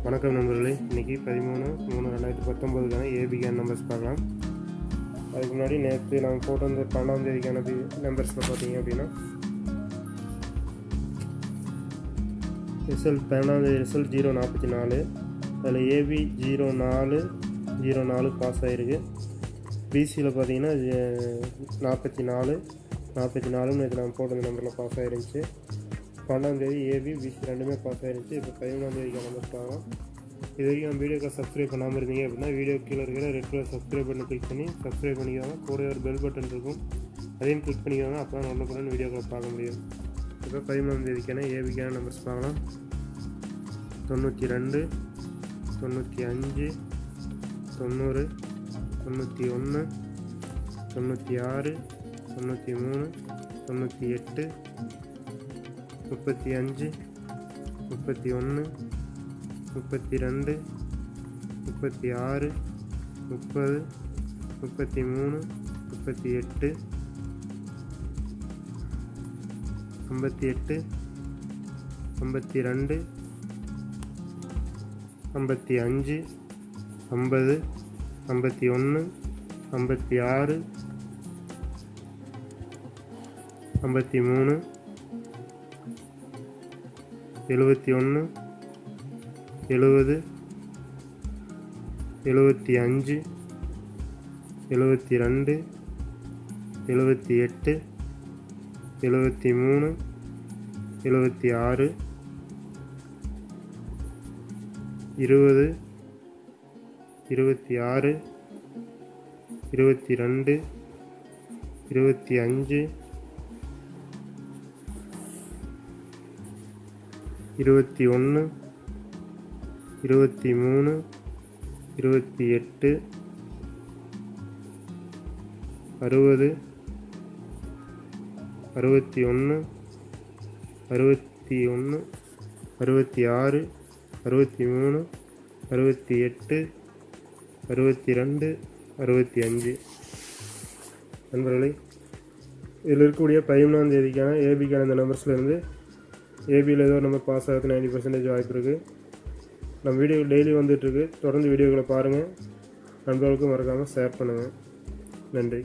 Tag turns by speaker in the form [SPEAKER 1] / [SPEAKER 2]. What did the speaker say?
[SPEAKER 1] வணக்கம் நண்பர்களே, இன்றைக்கி 13/3/2019 ஏபி கேன் நம்பர்ஸ் பார்க்கலாம். அதுக்கு முன்னாடி நேற்று நாங்கள் போட்டு வந்த 12ஆம் தேதிக்கான நம்பர்ஸில் பார்த்தீங்க அப்படின்னா ரிசல்ட் 12ஆம் தேதி ரிசல்ட் 044. அதில் ஏபி 04 பாஸ் ஆகிருக்கு. பிசியில் பார்த்தீங்கன்னா 44 நேற்று நாங்கள் போட்டு வந்த நம்பரில் பாஸ் ஆகிருந்துச்சு. 12ஆம் தேதி ஏபி பிசி ரெண்டுமே பாஸ் ஆகிருந்துச்சு. இப்போ 13ஆம் தேதிக்கான நம்பர்ஸ் பார்க்கலாம். இது வரைக்கும் நம்ம வீடியோக்கு சப்ஸ்கிரைப் பண்ணாமல் இருந்தீங்க அப்படின்னா வீடியோ கீழே இருக்கிற ரெட் கலர் சப்ஸ்கிரைப் பட்டனை கிளிக் பண்ணி சப்ஸ்கிரைப் பண்ணிக்கோங்க. கூட ஒரு பெல் பட்டன் இருக்கும், அதையும் கிளிக் பண்ணிக்கோங்க. அப்போ தான் உடனுக்குடன் வீடியோக்களை பார்க்க முடியும். இப்போ 13ஆம் தேதிக்கான ஏபிக்கான நம்பர்ஸ் பார்க்கலாம். 92, 95, 90, 91, 96, 93, 98, 35, 31, 32, 36, 30, 33, 38, 58, 52, 55, 50, 51, 56, 53, 71, 70, 75, 72, 78, 73, 76, 20, 26, 22, 25, 21, 23, 28, 60, 61, 61, 66, 63, 68, 62, 65. நண்பர்களே, இதில் இருக்கக்கூடிய 13ஆம் தேதிக்கான ஏபிக்கான இந்த நம்பர்ஸ்லேருந்து ஏபியில் ஏதோ நம்பர் பாஸ் ஆகிறதுக்கு 90% வாய்ப்பு இருக்குது. நம்ம வீடியோ டெய்லி வந்துட்டுருக்கு. தொடர்ந்து வீடியோக்களை பாருங்கள். நண்பர்களுக்கும் மறக்காமல் ஷேர் பண்ணுங்கள். நன்றி.